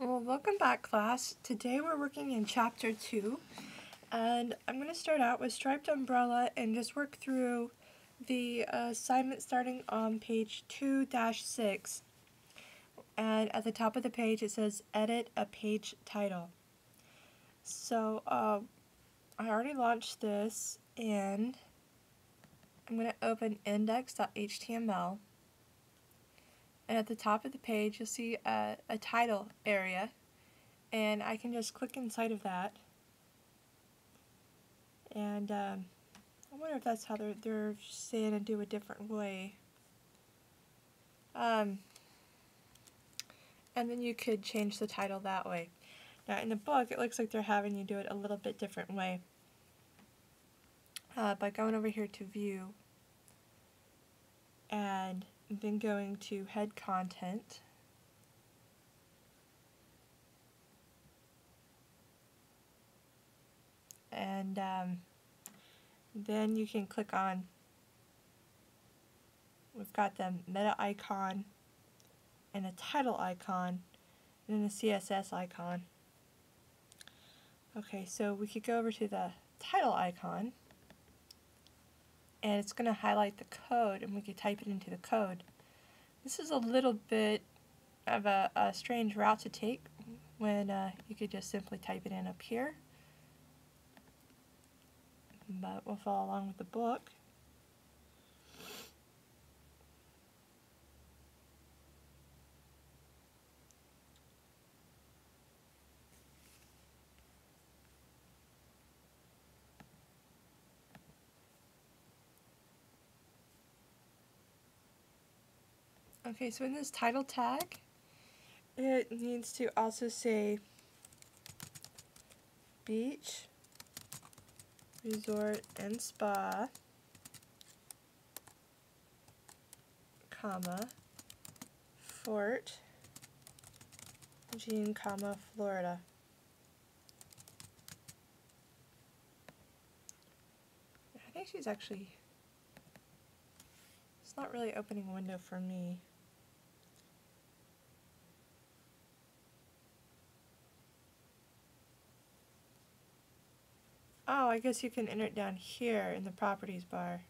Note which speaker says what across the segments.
Speaker 1: Well, welcome back, class. Today we're working in Chapter 2, and I'm going to start out with Striped Umbrella and just work through the assignment starting on page 2-6. And at the top of the page it says, Edit a page title. So, I already launched this, and I'm going to open index.html. And at the top of the page you'll see a title area. And I can just click inside of that, and I wonder if that's how they're saying to do a different way. And then you could change the title that way. Now in the book it looks like they're having you do it a little bit different way. By going over here to View, and then going to Head Content. And then you can click on, we've got the meta icon and a title icon and then a CSS icon. Okay, so we could go over to the title icon, and it's going to highlight the code, and we could type it into the code. This is a little bit of a strange route to take when you could just simply type it in up here. But we'll follow along with the book. Okay, so in this title tag, it needs to also say beach, resort, and spa, comma, Fort Jean, comma, Florida. I think she's actually, it's not really opening a window for me. Oh, I guess you can enter it down here in the properties bar.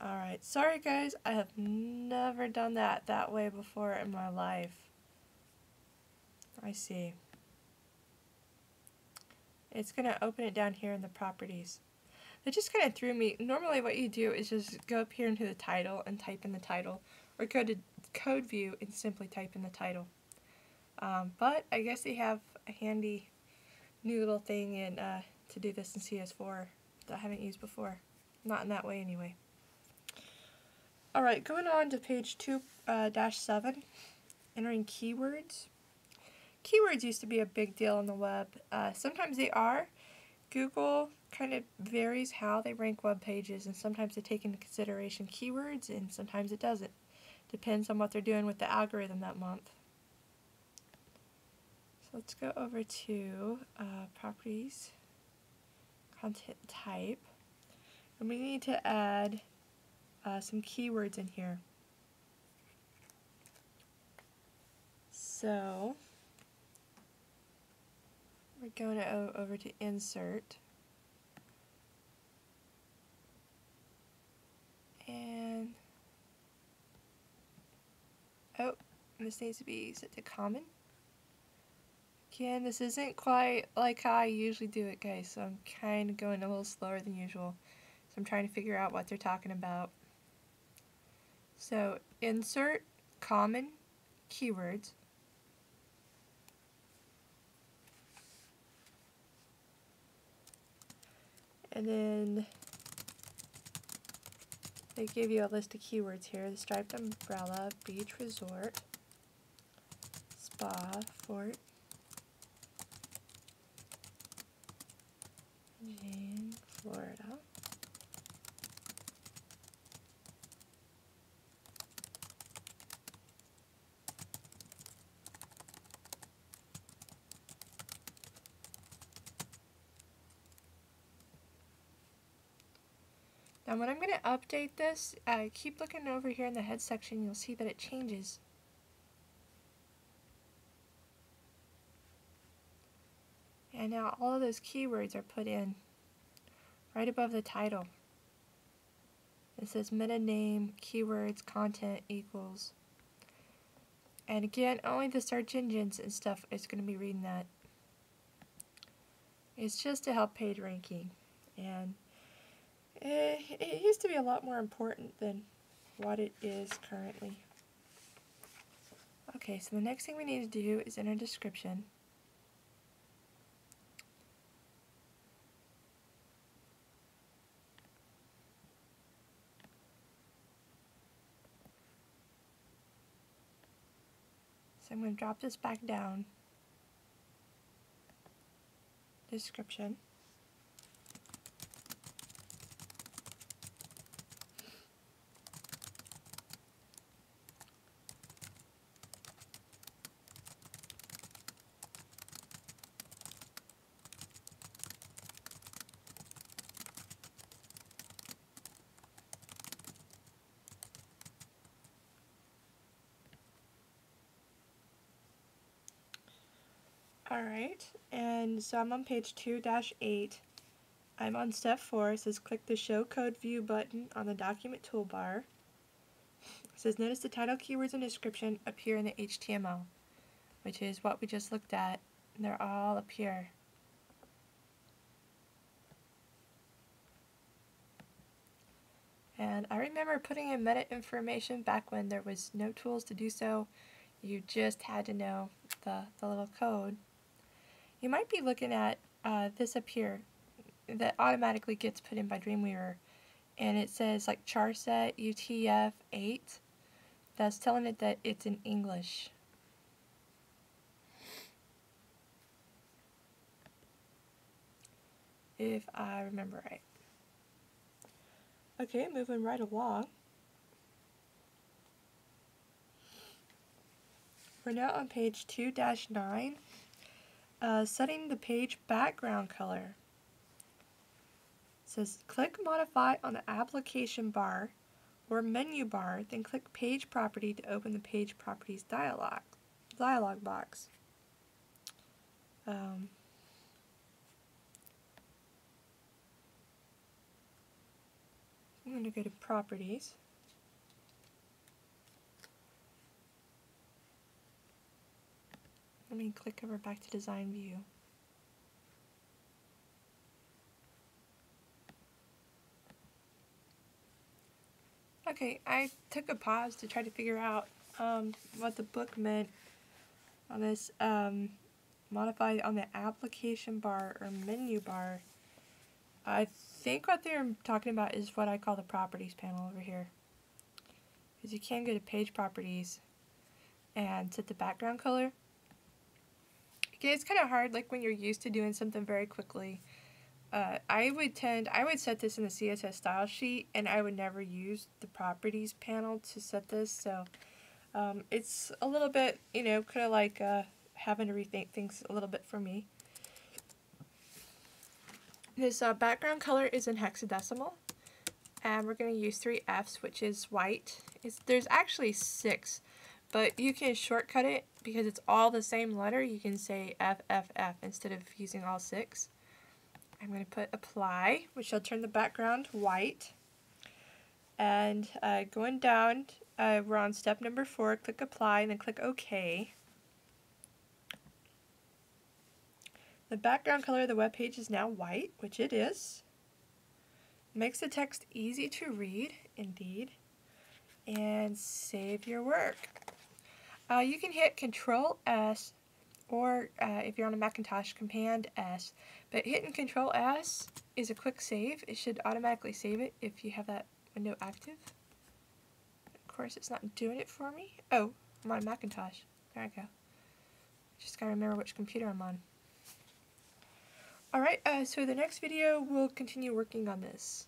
Speaker 1: Alright, sorry guys, I have never done that way before in my life. I see. It's going to open it down here in the properties. It just kind of threw me. Normally what you do is just go up here into the title and type in the title, or go to code view and simply type in the title. But I guess they have a handy new little thing in to do this in CS4 that I haven't used before. Not in that way anyway. Alright, going on to page 2-7, entering keywords. Keywords used to be a big deal on the web. Sometimes they are. Google kind of varies how they rank web pages, and sometimes they take into consideration keywords and sometimes it doesn't. Depends on what they're doing with the algorithm that month. So let's go over to properties, content type, and we need to add some keywords in here. So we're going to over to insert, and this needs to be set to common. Again, this isn't quite like how I usually do it, guys, so I'm kind of going a little slower than usual. So I'm trying to figure out what they're talking about. So insert, common, keywords. And then they give you a list of keywords here: the striped umbrella, beach resort, spa, Fort Jean, Florida. Now when I'm going to update this, keep looking over here in the head section, you'll see that it changes. And now all of those keywords are put in right above the title. It says meta name, keywords, content equals. And again, only the search engines and stuff is going to be reading that. It's just to help page ranking. And it used to be a lot more important than what it is currently. Okay, so the next thing we need to do is enter description. So I'm going to drop this back down. Description. Alright, and so I'm on page 2-8. I'm on step 4. It says click the Show Code View button on the document toolbar. It says notice the title, keywords, and description appear in the HTML, which is what we just looked at. They're all up here. And I remember putting in meta information back when there was no tools to do so. You just had to know the little code. You might be looking at this up here that automatically gets put in by Dreamweaver, and it says like charset UTF-8. That's telling it that it's in English. If I remember right. Okay, moving right along. We're now on page 2-9. Setting the page background color. It says click modify on the application bar or menu bar, then click page property to open the page properties dialog box. I'm going to go to properties. Let me click over back to design view. Okay, I took a pause to try to figure out what the book meant on this modify on the application bar or menu bar. I think what they're talking about is what I call the properties panel over here. Because you can go to page properties and set the background color. Okay, it's kind of hard like when you're used to doing something very quickly. I would set this in the CSS style sheet, and I would never use the properties panel to set this, so it's a little bit, you know, kind of like having to rethink things a little bit for me. This background color is in hexadecimal, and we're going to use 3 Fs, which is white. There's actually 6, but you can shortcut it because it's all the same letter. You can say FFF instead of using all 6. I'm going to put apply, which will turn the background white. And going down, we're on step number 4, click apply, and then click OK. The background color of the web page is now white, which it is. Makes the text easy to read, indeed. And save your work. You can hit Control S, or if you're on a Macintosh, Command S. But hitting Control S is a quick save. It should automatically save it if you have that window active. Of course, it's not doing it for me. Oh, I'm on a Macintosh. There I go. Just gotta remember which computer I'm on. Alright, so the next video we'll continue working on this.